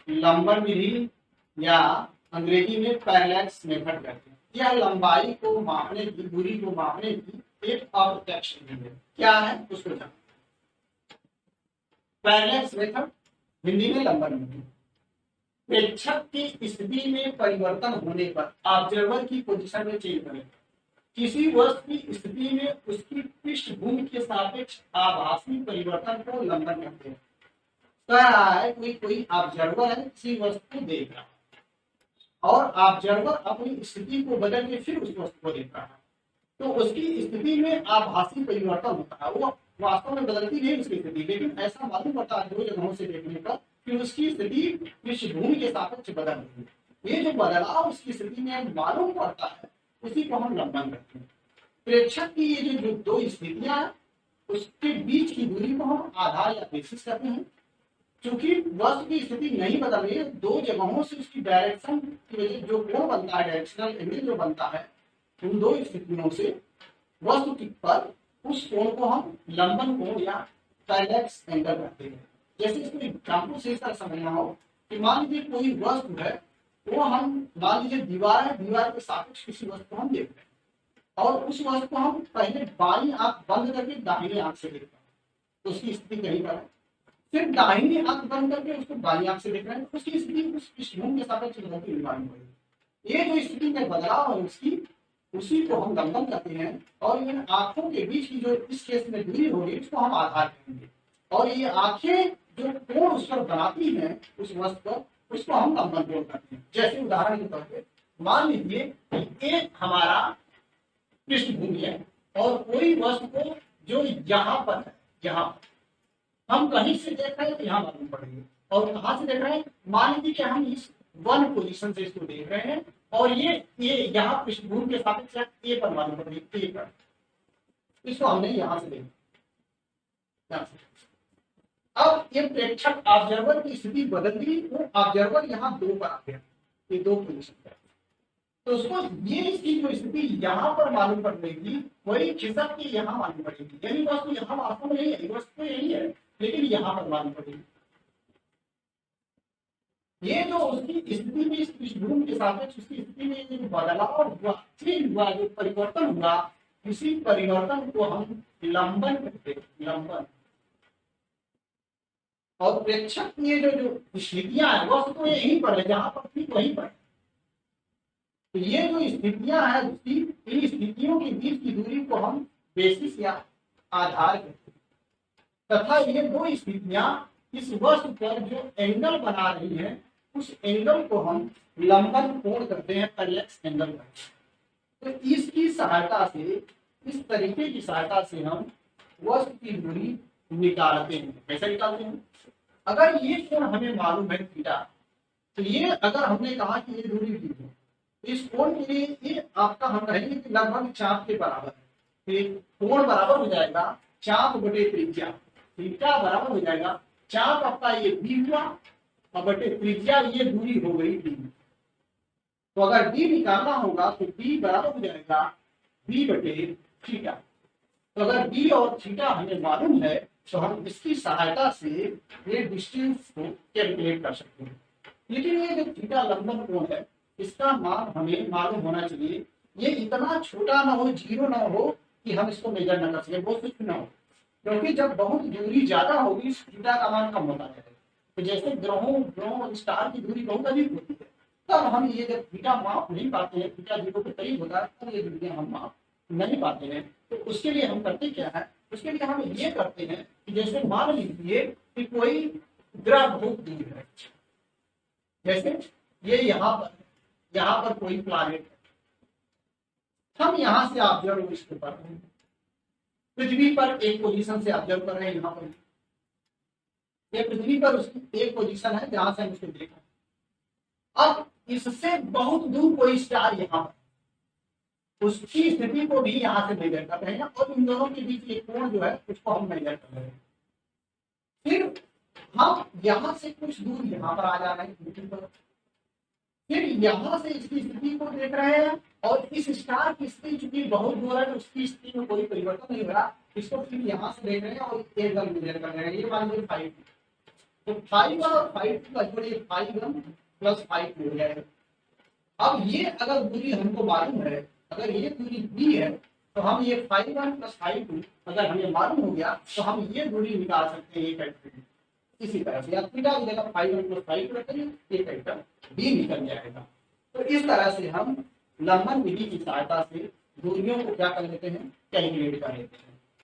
लंबन विधि या अंग्रेजी में पैरेलैक्स मेथड कहते हैं। यह लंबाई को मापने की, दूरी को मापने की एक अप्रत्यक्ष विधि है। क्या है उसको जान। पैरेलैक्स मेथड हिंदी में लंबन विधि। प्रेक्षक की स्थिति में परिवर्तन होने पर ऑब्जर्वर की पोजीशन में चेंज करें। किसी वस्तु की स्थिति में उसकी पृष्ठभूमि के सापेक्ष आभासी परिवर्तन को लंबन कहते हैं। कह रहा है कोई ऑब्जर्वर है, किसी वस्तु को देख रहा है और ऑब्जर्वर अपनी स्थिति को बदल के फिर उस वस्तु को देख रहा है, तो उसकी स्थिति में आभासी परिवर्तन होता है। वो वास्तव में बदलती नहीं उसकी स्थिति, लेकिन ऐसा मालूम पड़ता है दो जगहों से देखने पर कि उसकी स्थिति पृष्ठभूमि के सापेक्ष बदल रही है। ये जो बदलाव उसकी स्थिति में मालूम पड़ता है उसी को हम लंबन कहते हैं। प्रेक्षक की ये जो दो स्थितियां हैं उसके बीच की दूरी को हम आधार या बेसिस कहते हैं। क्योंकि वस्तु की स्थिति नहीं बदल रही है, दो जगहों से उसकी डायरेक्शन की वजह जो कोण बनता है, डायरेक्शनल एंगल जो बनता है, उन दो स्थितियों से वस्तु पर उस कोण को हम लंबन कोण या पैरेलैक्स एंगल कहते हैं। जैसे इसको एग्जाम्पल से इस तरह समझना हो कि मान लीजिए कोई वस्तु है, वो हम मान लीजिए दीवार है, दीवार के सापेक्ष किसी वस्तु को हम देख रहे हैं और उस वस्तु को हम पहले बाईं आंख बंद करके दाहिनी आंख से देख रहे हैं, तो उसकी स्थिति कहीं पर है। फिर दाहिनी आंख बंद करके उसको बाईं आंख से देख रहे हैं, उसकी स्थिति उस पृष्ठभूमि के सापेक्ष बदलती हुई मालूम पड़ेगी। ये जो स्थिति में बदलाव है उसकी, उसी को हम लंबन कहते हैं। और इन आंखों के बीच की जो इस केस में दूरी होगी उसको हम आधार कहेंगे। और ये आंखें जो कोण उस पर बनाती हैं उस वस्तु पर, उसको हम लंबन कोण कहते हैं। जैसे उदाहरण के तौर पे मान लीजिए कि एक हमारा पृष्ठभूमि है और कोई वस्तु को जो यहाँ पर है, यहाँ हम कहीं से देख रहे हैं तो यहाँ मालूम पड़ेगी, और कहाँ से देख रहे हैं, मान लीजिए कि हम इस वन पोजीशन से इसको देख रहे हैं और ये यहाँ पृष्ठभूमि के सापेक्ष ए पर मालूम पड़ेगी, ए पर। इसको हमने यहाँ से देखा। अब ये प्रेक्षक ऑब्जर्वर की स्थिति बदल गई, वो ऑब्जर्वर यहाँ दो पर आ गया, ये दो पोजीशन पर, तो उसको ये इसकी जो स्थिति यहाँ पर मालूम पड़ रही थी वही खिसक के यहाँ मालूम पड़ेगी। यानी वस्तु यहाँ वास्तव में नहीं है, वस्तु यही है लेकिन यहाँ पर मालूम पड़ेगी। ये जो उसकी स्थिति में इस पृष्ठभूमि के सापेक्ष उसकी स्थिति में जो बदलाव हुआ, चेंज हुआ, जो परिवर्तन हुआ, इसी परिवर्तन को हम लंबन कहते हैं, लंबन। और प्रेक्षक की ये जो स्थितियां हैं वस्तु तो यहीं पर है, जहां पर थी वहीं पर। तो ये जो स्थितियां हैं उसकी, इन स्थितियों के बीच की दूरी को हम बेसिस या आधार कहते हैं। तथा ये दो स्थितियां इस वस्तु पर जो एंगल बना रही हैं उस एंगल को हम लंबन कोण करते हैं, पैरेलैक्स एंगल करते हैं। तो इसकी सहायता से, इस तरीके की सहायता से हम वस्तु की दूरी निकालते हैं। कैसे निकालते हैं? अगर ये कोण हमें मालूम है थीटा, तो ये अगर हमने कहा कि ये दूरी दी है, तो इस कोण के लिए ये आपका हम कहेंगे कि लगभग चाप के बराबर है। कोण बराबर हो जाएगा चाप बटे त्रिज्या, थीटा बराबर हो जाएगा चाप आपका ये बी हुआ और बटे त्रिज्या ये दूरी हो गई डी। तो अगर डी निकालना होगा तो डी बराबर हो जाएगा बी बटे थीटा। तो अगर डी और थीटा हमें मालूम है तो हम इसकी सहायता से ये डिस्टेंस को कैलकुलेट कर सकते हैं। लेकिन ये जो थीटा लंबन कोण है इसका मान हमें मालूम होना चाहिए। ये इतना छोटा ना हो, जीरो ना हो कि हम इसको मेजर न कर सके, बहुत कुछ ना हो, क्योंकि जब बहुत दूरी ज्यादा होगी थीटा का मान कम होता है। तो जैसे ग्रहों और स्टार की दूरी बहुत अधिक होती है, तब हम ये जब थीटा माप नहीं पाते हैं, थीटा जीरो के करीब होता है, तब ये दूरियां हम माप नहीं पाते हैं। तो उसके लिए हम करते क्या है, उसके लिए हम ये करते हैं कि जैसे मान लीजिए कि कोई ग्रह बहुत दूर है, जैसे ये यहाँ पर कोई प्लैनेट है, हम यहाँ से ऑब्जर्व इसको कर रहे हैं, पृथ्वी पर एक पोजीशन से ऑब्जर्व कर रहे हैं। यहाँ पर ये पृथ्वी पर उसकी एक पोजीशन है जहां से हम उसको देखा। अब इससे बहुत दूर कोई स्टार यहाँ पर, उसकी स्थिति को भी यहाँ से मेजर कर रहे हैं और इन दोनों के बीच एक कोण जो है उसको हम मेजर कर रहे हैं। फिर हम यहाँ से कुछ दूर यहाँ पर आ जा रहे हैं, फिर यहाँ से इसकी स्थिति को देख रहे हैं और इस स्टार की स्थिति चूंकि बहुत दूर है तो उसकी स्थिति में कोई परिवर्तन नहीं हो रहा, इसको फिर यहाँ से देख रहे हैं और एंगल मेजर कर रहे हैं। ये मान लीजिए 5, तो फाइव और फाइव का जोड़िए, फाइव वन प्लस फाइव हो गया है। अब ये अगर दूरी हमको मालूम है, अगर ये दूरी दी है, तो हम ये five one plus five two अगर हमें मालूम हो गया तो हम ये दूरी निकाल सकते हैं, ये फैक्टर इसी तरह से, या थीटा की जगह five one plus five two रखेंगे, ये फैक्टर बी निकल जाएगा। तो इस तरह से हम लंबन विधि की सहायता से दूरियों को क्या कर लेते हैं, कैलकुलेट कर लेते हैं।